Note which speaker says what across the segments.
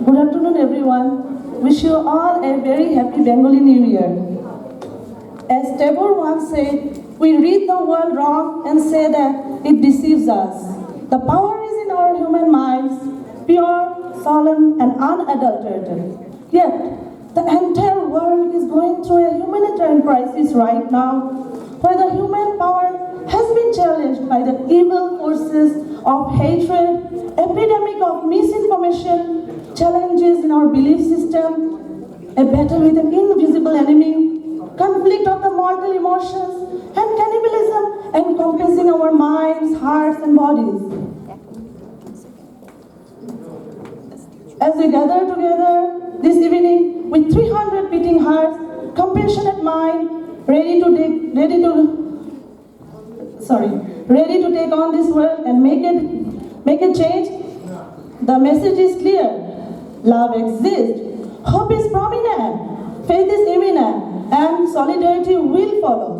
Speaker 1: Good afternoon, everyone. Wish you all a very happy Bengali New Year. As Tagore once said, we read the world wrong and say that it deceives us. The power is in our human minds, pure, solemn, and unadulterated. Yet, the entire world is going through a humanitarian crisis right now, where the human power has been challenged by the evil forces of hatred, epidemic of misinformation, challenges in our belief system, a battle with an invisible enemy, conflict of the mortal emotions, and cannibalism encompassing our minds, hearts, and bodies. As we gather together this evening with 300 beating hearts, compassionate mind, ready to take on this world and make a change, the message is clear. Love exists, hope is prominent, faith is imminent, and solidarity will follow.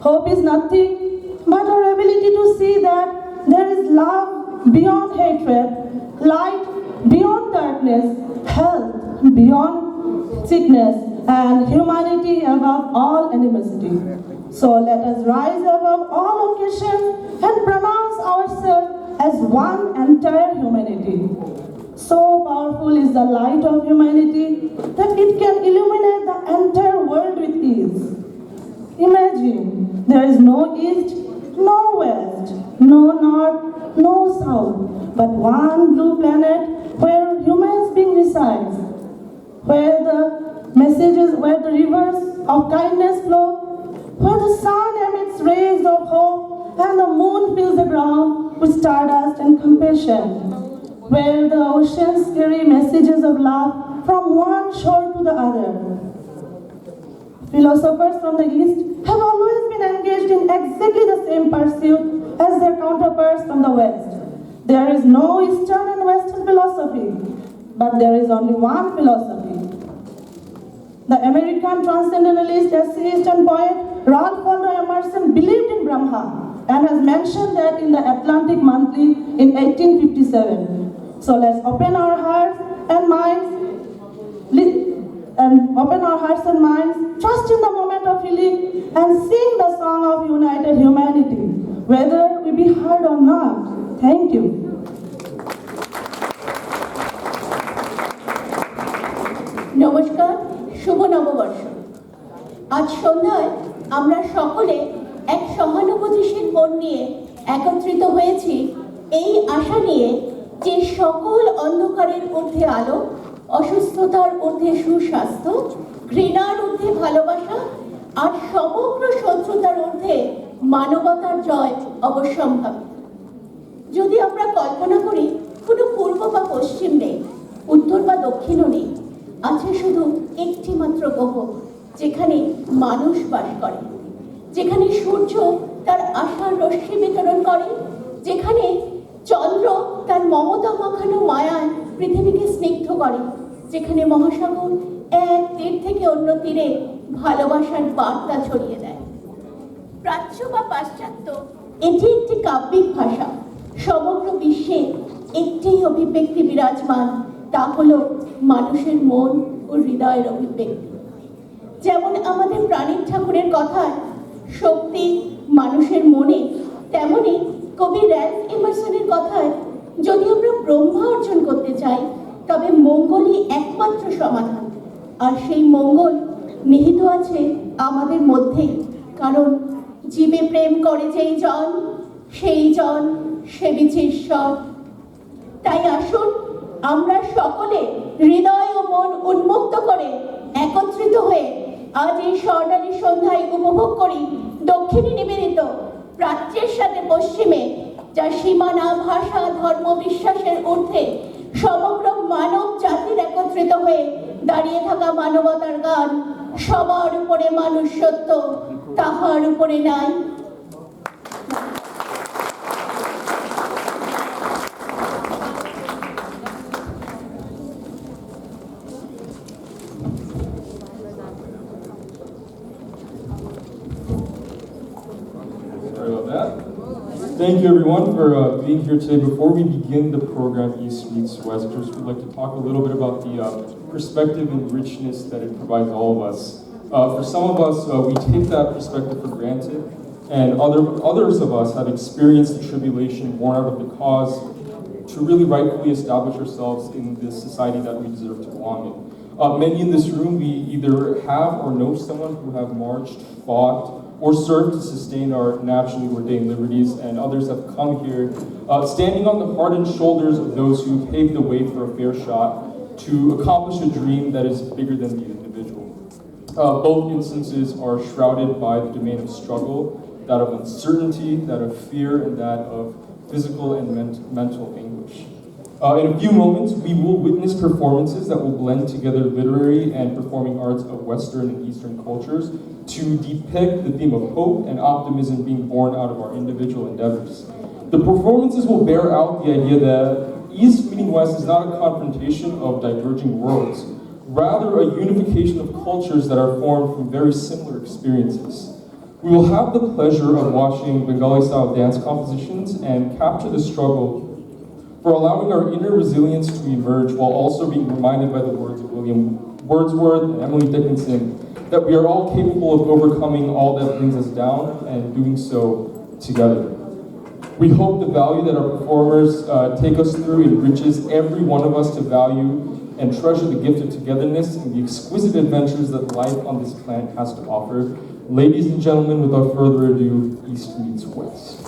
Speaker 1: Hope is nothing but our ability to see that there is love beyond hatred, light beyond darkness, health beyond sickness, and humanity above all animosity. So let us rise above all occasions and pronounce ourselves as one entire humanity. So powerful is the light of humanity that it can illuminate the entire world with ease. Imagine there is no east, no west, no north, no south, but one blue planet where humans being resides, where the rivers of kindness flow, where the sun emits rays of hope and the moon fills the ground with stardust and compassion, where the oceans carry messages of love from one shore to the other. Philosophers from the East have always been engaged in exactly the same pursuit as their counterparts from the West. There is no Eastern and Western philosophy, but there is only one philosophy. The American transcendentalist, essayist, and poet Ralph Waldo Emerson believed in Brahma and has mentioned that in the Atlantic Monthly in 1857. So let's open our hearts and minds, trust in the moment of healing, and sing the song of united humanity, whether we be heard or not. Thank you.
Speaker 2: নমস্কার, শুভ নববর্ষ। আজ সন্ধ্যায় আমরা সকলে এক সহানুভূতিশীল মন নিয়ে একত্রিত হয়েছি এই আশা নিয়ে যে সকল অন্ধকারের ঊর্ধ্বে আলো, অসুস্থতার ঊর্ধ্বে সুস্বাস্থ্য, ঘৃণার ঊর্ধ্বে ভালোবাসা আর সমগ্র শত্রুতার ঊর্ধ্বে মানবতার জয় অবশ্যম্ভাবী। যদি আমরা কল্পনা করি কোনো পূর্ব বা পশ্চিম নেই, উত্তর বা দক্ষিণও নেই, আছে শুধু একটি মাত্র গ্রহ যেখানে মানুষ বাস করে, যেখানে সূর্য তার আশার রশ্মি বিতরণ করে, যেখানে চন্দ্র তার মমতা মাখানো মায়ায় পৃথিবীকে স্নিগ্ধ করে, যেখানে মহাসাগর এক তীর থেকে অন্য তীরে ভালোবাসার বার্তা ছড়িয়ে দেয়। প্রাচ্য বা পাশ্চাত্য এটি একটি কাব্যিক ভাষা। সমগ্র বিশ্বে একটি অভিব্যক্তি বিরাজমান, তা হলো মানুষের মন ও হৃদয়ের অভিব্যক্তি। যেমন আমাদের প্রাণীর ঠাকুরের কথায় শক্তি মানুষের মনে, তেমনি কবি র্যালফ এমারসনের কথায় যদি আমরা ব্রহ্মা অর্জন করতে চাই তবে মঙ্গলই একমাত্র সমাধান। আর সেই মঙ্গল নিহিত আছে আমাদের মধ্যেই, কারণ জীবে প্রেম করে যেই জন, সেই জন সেবিছে ঈশ্বর। তাই আসুন আমরা সকলে হৃদয় ও মন উন্মুক্ত করে একত্রিত হয়ে আজ এই স্বর্ণালী সন্ধ্যায় উপভোগ করি দক্ষিণে নিবেদিত প্রাচ্যের সাথে পশ্চিমে, যা সীমানা, ভাষা, ধর্ম, বিশ্বাসের ঊর্ধ্বে সমগ্র মানব জাতির একত্রিত হয়ে দাঁড়িয়ে থাকা মানবতার গান। সবার উপরে মানুষ সত্য, তাহার উপরে নাই।
Speaker 3: Thank you everyone for being here today. Before we begin the program East Meets West, I just would like to talk a little bit about the perspective and richness that it provides all of us. For some of us, we take that perspective for granted, and others of us have experienced the tribulation born out of the cause to really rightfully establish ourselves in this society that we deserve to belong in. Many in this room, we either have or know someone who have marched, fought, or served to sustain our naturally ordained liberties, and others have come here standing on the hardened shoulders of those who paved the way for a fair shot to accomplish a dream that is bigger than the individual. Both instances are shrouded by the domain of struggle, that of uncertainty, that of fear, and that of physical and mental anguish. In a few moments, we will witness performances that will blend together literary and performing arts of Western and Eastern cultures to depict the theme of hope and optimism being born out of our individual endeavors. The performances will bear out the idea that East meeting West is not a confrontation of diverging worlds, rather a unification of cultures that are formed from very similar experiences. We will have the pleasure of watching Bengali-style dance compositions and capture the struggle for allowing our inner resilience to emerge while also being reminded by the words of William Wordsworth and Emily Dickinson that we are all capable of overcoming all that brings us down and doing so together. We hope the value that our performers take us through enriches every one of us to value and treasure the gift of togetherness and the exquisite adventures that life on this planet has to offer. Ladies and gentlemen, without further ado, East Meets West.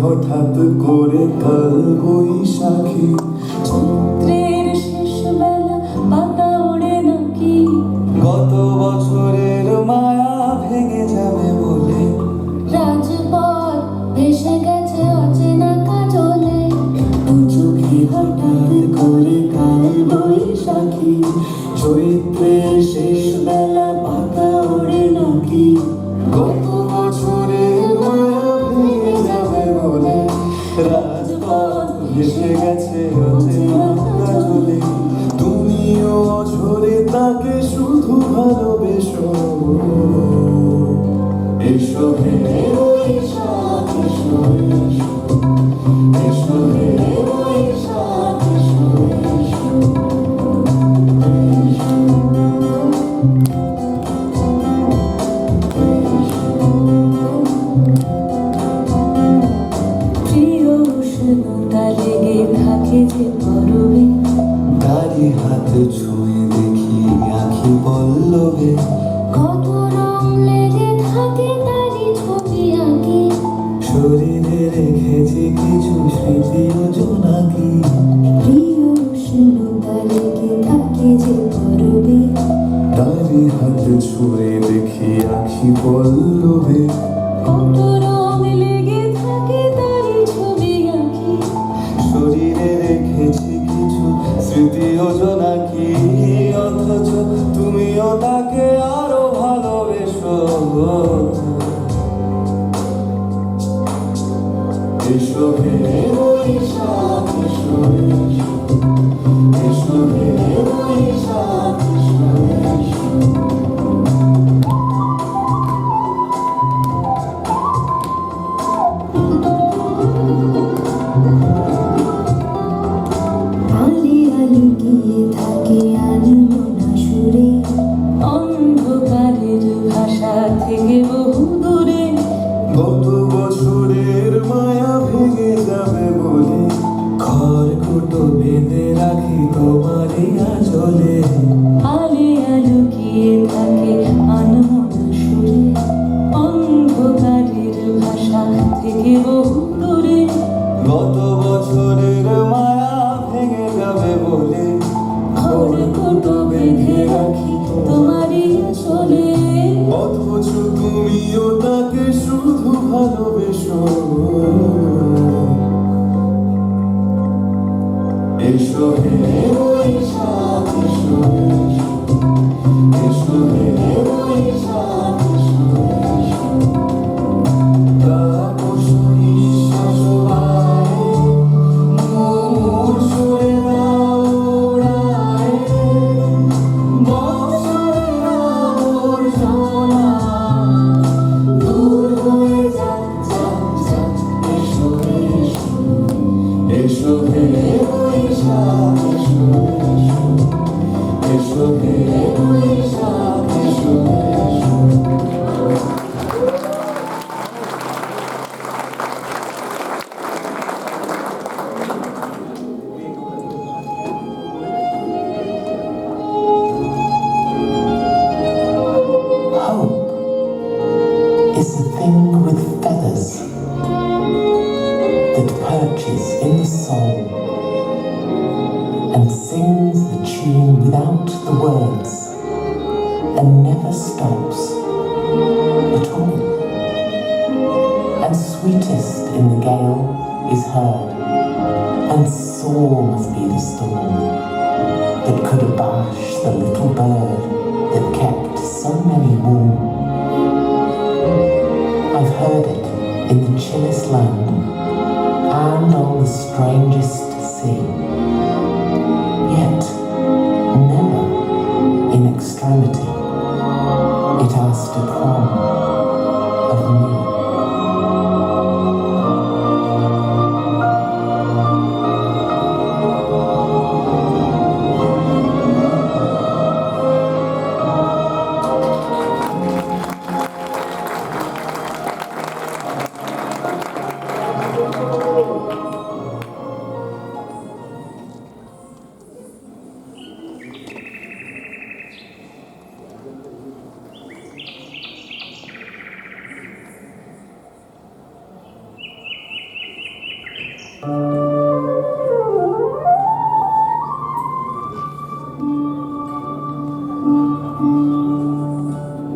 Speaker 4: হঠাৎ করে কাল বৈশাখী
Speaker 5: চৈত্রের শেষ বেলা পাতা ওড়ে নাকি
Speaker 4: গত বছরের মায়া ভেঙে যাবে বলে
Speaker 5: রাজপথ ভেসে গেছে অচেনা কাজলে
Speaker 4: চোখে হঠাৎ করে কাল বৈশাখী চৈত্রের শেষ বেলা পাতা ওড়ে নাকি গত বছরের মায়া ভেঙে যাবে বলে রাজপথ ভেসে গেছে অচেনা কাজলে তুমিও ঝরে তাকে শুধু ভালোবেসো এসো হে বৈশাখ এসো এসো এসো হে বৈশাখ এসো এসো
Speaker 5: প্রিয় উষ্ণতা লেগে থাকে যে পরবে
Speaker 4: তারি হাত ছুঁয়ে দেখি আঁখি পল্লবে
Speaker 5: কত রং লেগে থাকে তারই ছবি আঁকি
Speaker 4: শরীরে রেখেছি কিছু স্মৃতি ও জোনাকি
Speaker 5: প্রিয় উষ্ণতা লেগে থাকে যে পরবে
Speaker 4: তারি হাত হাত ছুঁয়ে দেখি আখি পল্লবে
Speaker 5: কত রং লেগে থাকে তারই ছবি আঁকি
Speaker 4: শরীরে রেখেছি কিছু স্মৃতি ও জোনাকি অথচ তুমিও তাকে আরো ভালোবেসো এসো হে বৈশাখ এসো এসো হে বৈশাখ এসো এসো
Speaker 5: আলি আলুকিয়ে থাকে আনমনা সুরে অন্ধকারের ভাষা থেকে বহু দূরে
Speaker 4: গত বছরের মায়া ভেঙে যাবে বলে খড়কুটো বেঁধে রাখি তোমারই আঁচলে
Speaker 5: আলি আলুকিয়ে থাকে আনমনা সুরে অন্ধকারের ভাষা থেকে বহু দূরে
Speaker 4: গত বছরের মায়া ভেঙে যাবে বলে
Speaker 5: খড়কুটো বেঁধে রাখি তোমারই চলে
Speaker 4: অথচ তুমিও তাকে শুধু ভালোবেসো এসো হে বৈশাখ এসো এসো হে বৈশাখ এসো এসো তাপস নিঃশ্বাস বায়ে মোর সুরে দাও উড়ায়ে বৎসরের আবর্জনা দূর হয়ে যাক যাক যাক এসো এসো এসো হে বৈশাখ এসো এসো এসো হে বৈশাখ এসো এসো
Speaker 6: Hope is a thing with feathers that perches in the soul and sings the tune without the words and never stops at all. And sweetest in the gale is heard, and sore must be the storm that could abash the little bird that kept so many warm. I've heard it in the chillest land and on the strangest sea, yet never in extremity it asked a crumb of me.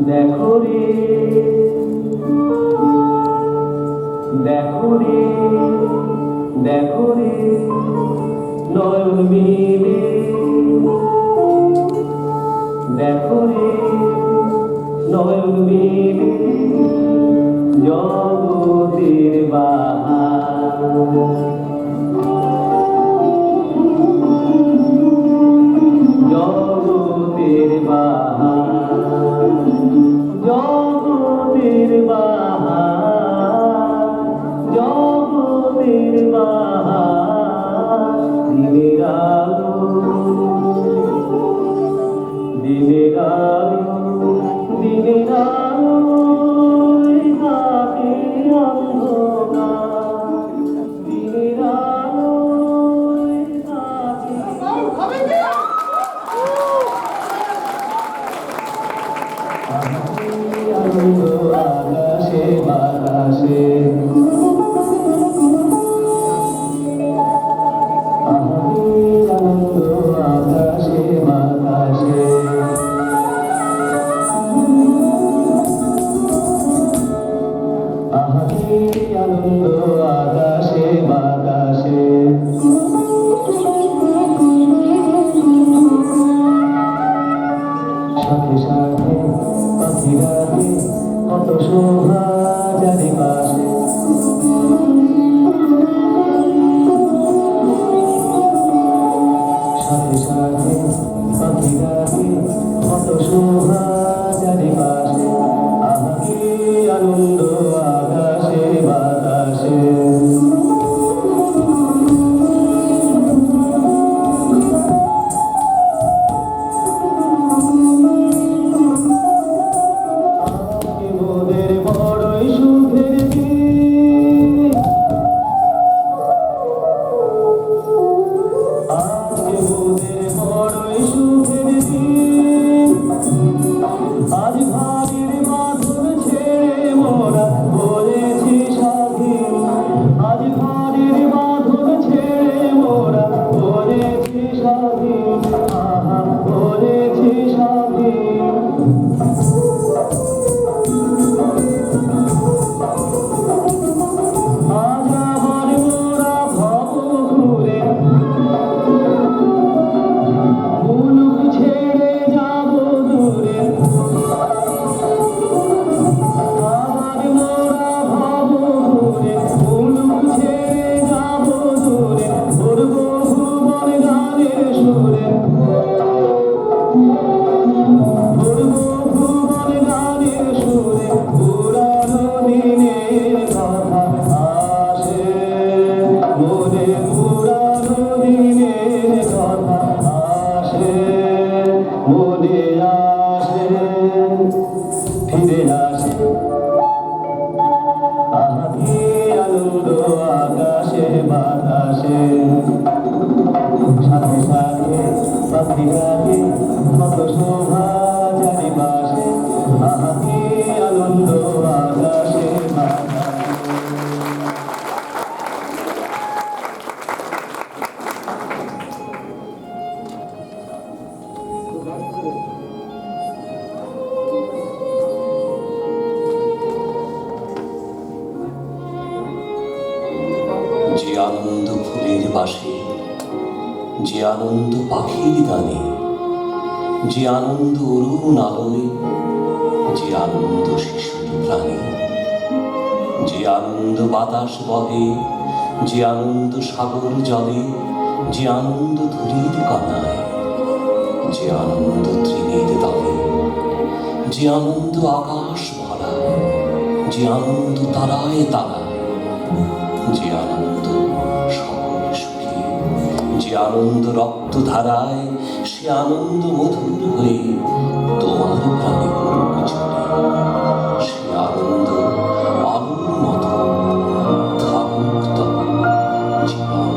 Speaker 4: দেখো রে দেখো রে দেখো রে নয়ন মিলে দেখো রে নয়ন মিলে জগতের বাহার জগতের বাহার জগতের বাহার জগতের বাহার দিনের আলো দিনের আলো দিনের আলো
Speaker 7: ভাসে সাথে সাথে পাখি ডাকে কত শোভা চারিপাশে আহা কি আনন্দ আকাশে
Speaker 8: যে আনন্দ ফুলের বাসে, যে আনন্দ পাখির গানে, যে আনন্দ অরুণ আলোয়, যে আনন্দ শিশুর প্রাণে, যে আনন্দ বাতাস বহে, যে আনন্দ সাগর জলে, যে আনন্দ ধূলির কণায়, যে আনন্দ তৃণের দলে, যে আনন্দ আকাশ ভরা, যে আনন্দ তারায় তারায়, যে আনন্দ সকল সুখে, যে আনন্দ রক্ত ধারায়, সে আনন্দ মধুর হয়ে তোমার প্রাণে পড়ুক ঝরে। সে আনন্দ আলোর মতো থাকুক তবু জীবনে।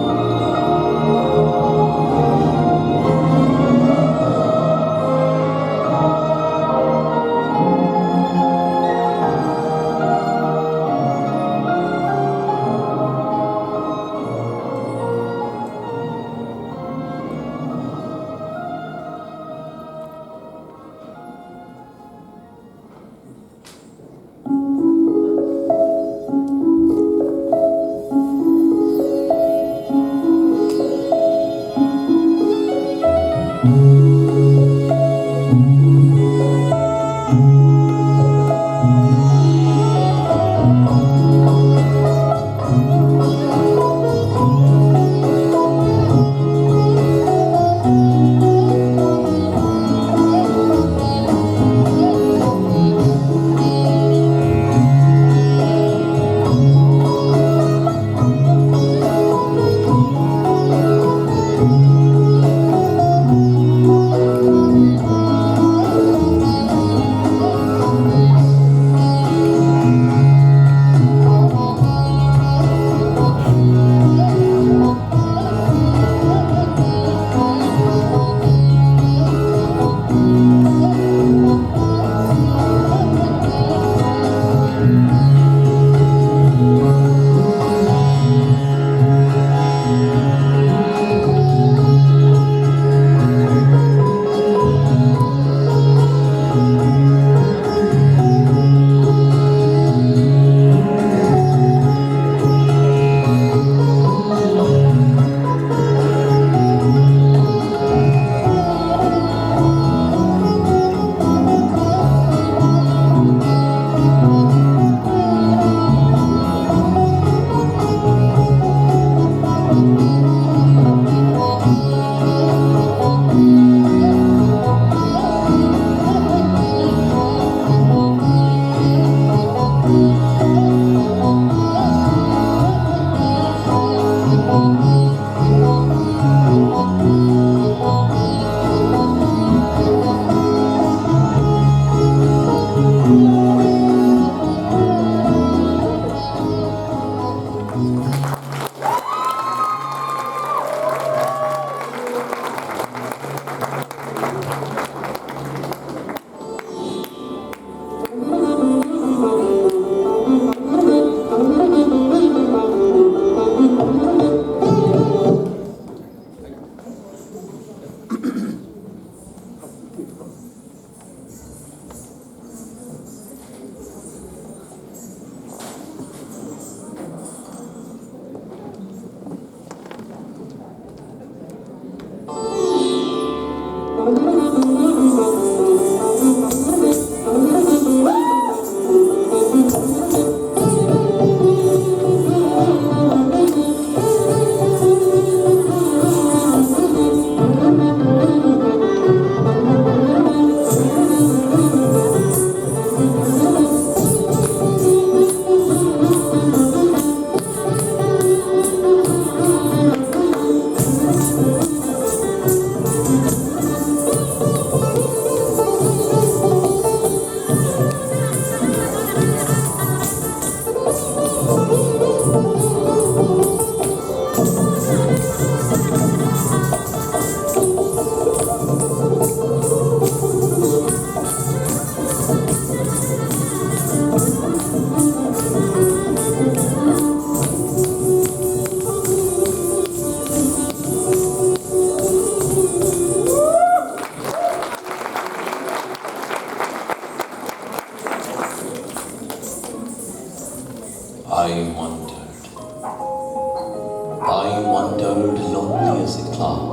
Speaker 8: I wandered lonely as a cloud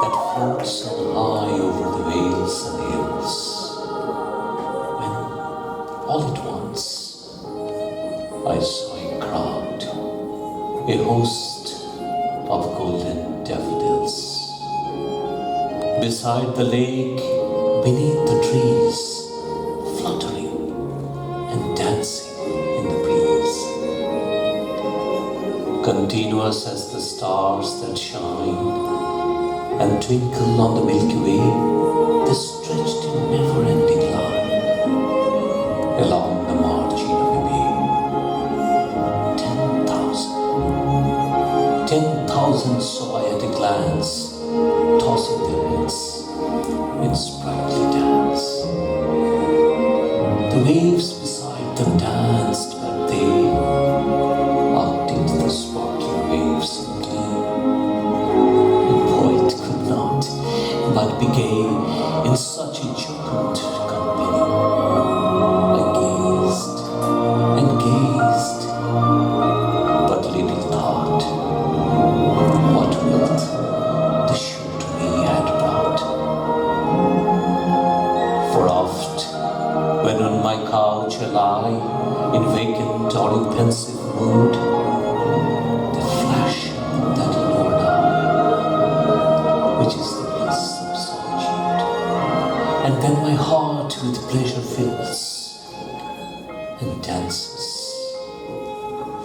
Speaker 8: that floats on high over the vales and hills, when all at once I saw a crowd, a host of golden daffodils. Beside the lake, beneath the trees, fluttering and dancing in the breeze. Continuous as the stars that shine and twinkle on the Milky Way, they stretched in never-ending line along the margin of a bay. 10,000 saw I at a glance, tossing their heads in sprightly dance. The waves beside them danced, but they out into the sparkling waves of glee. A poet could not but be gay in such a jocund company. I gazed and gazed, but little thought what wealth the show to me had brought. For oft, when on my couch I lie, in vacant or in pensive mood, the flash of that Lord eye, which is the bliss of solitude, and then my heart with pleasure fills and dances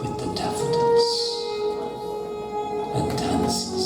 Speaker 8: with the daffodils and dances.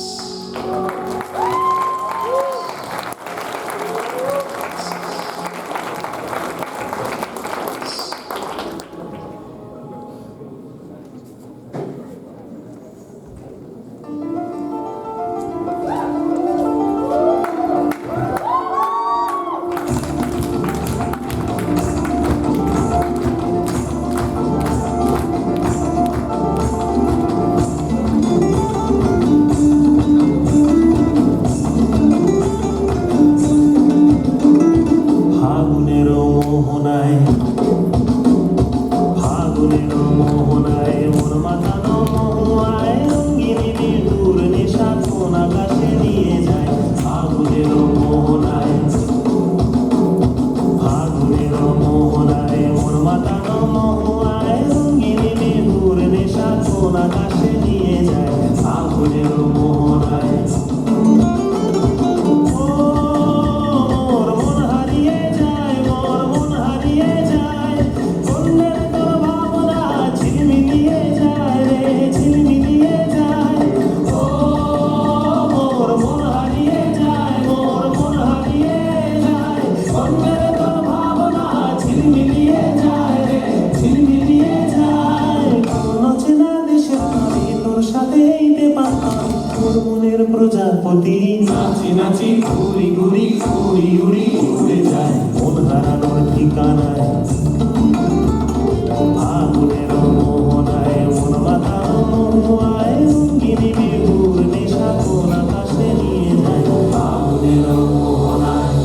Speaker 7: প্রজাপতি নাচি নাচি ঘুরি ঘুরি উড়ি উড়ি উড়ে যায় মন হারানোর ঠিকানায় ফাগুনের মোহনায় মন মাতানো মহুয়ায় রঙ্গিনী বিহুর নেশা কোন আকাশে নিয়ে যায় ফাগুনের মোহনায়।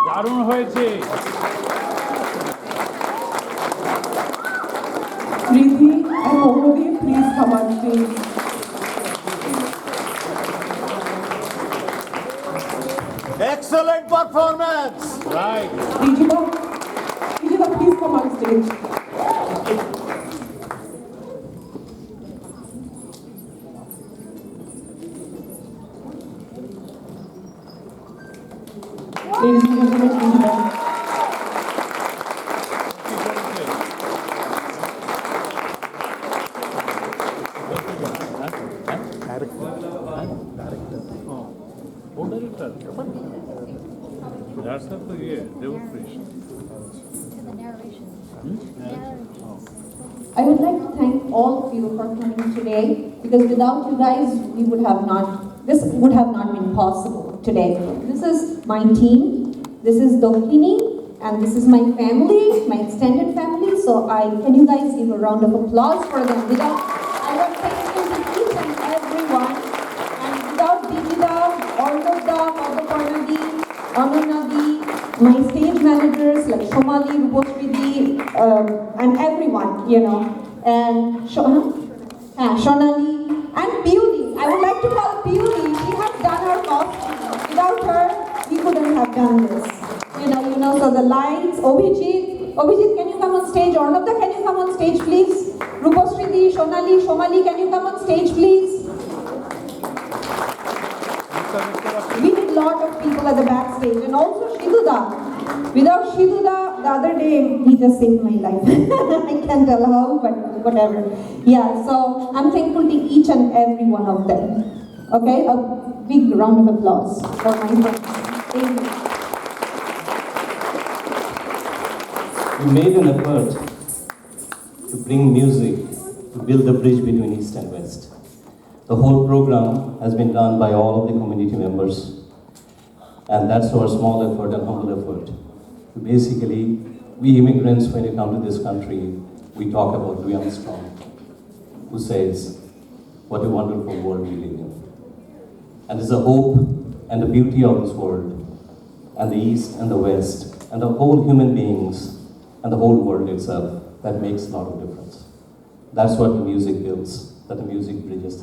Speaker 9: দারুণ হয়েছে।
Speaker 10: Riddhi and Mohammed, please come on stage.
Speaker 7: Excellent performance.
Speaker 9: Right.
Speaker 10: Rijita, please come on stage.
Speaker 1: Ladies and gentlemen, please welcome.
Speaker 9: I would like to thank all of you for coming today, because without you guys, this would have not been possible today. This is my team, this is Dokini, and this is my family, my extended family. So can you guys give a round of applause for them? I want to thank each and everyone, and without Bijida, Ornodda, Madhaparnadi, Ananadi, my stage managers like Shomali, Rupasridi, and everyone, and Shonali, and Beauty. I would like to call Beauty. She has done our costume. Without her, we couldn't have done this. So the lights, Obhijit, can you come on stage? Ornodda, can you come on stage, please? Rupasridi, Shonali, Shomali, can you come on stage, please? We need a lot of people at the backstage, and also Shiduda. Without Shiduda, the other day, he just saved my life. I can't tell how, but whatever. Yeah, so I'm thankful to each and every one of them. Okay, a big round of applause for my friends. Thank you.
Speaker 11: We made an effort to bring music to build the bridge between East and West. The whole program has been done by all of the community members, and that's our small effort and humble effort. Basically, we immigrants, when you come to this country, we talk about Louis Armstrong, who says, what a wonderful world we live in. And there's a hope and the beauty of this world, and the East and the West, and the whole human beings, and the whole world itself, that makes a lot of difference. That's what the music builds, that the music bridges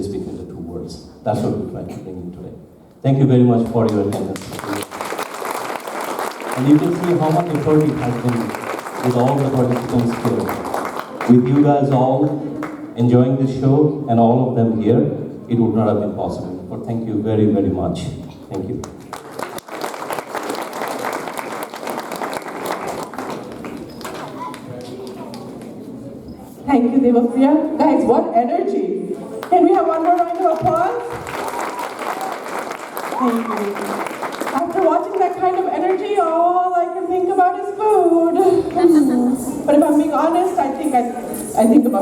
Speaker 11: between the two worlds. That's what we try to bring in today. Thank you very much for your attendance. And you can see how much effort it has been with all the participants here. With you guys all enjoying this show and all of them here, it would not have been possible. But thank you very, very much. Thank you.
Speaker 10: Thank you, Devapriya. Guys, what energy. Can we have one more round of applause? Thank you. After watching that kind of energy, all I can think about is food. But if I'm being honest, I think about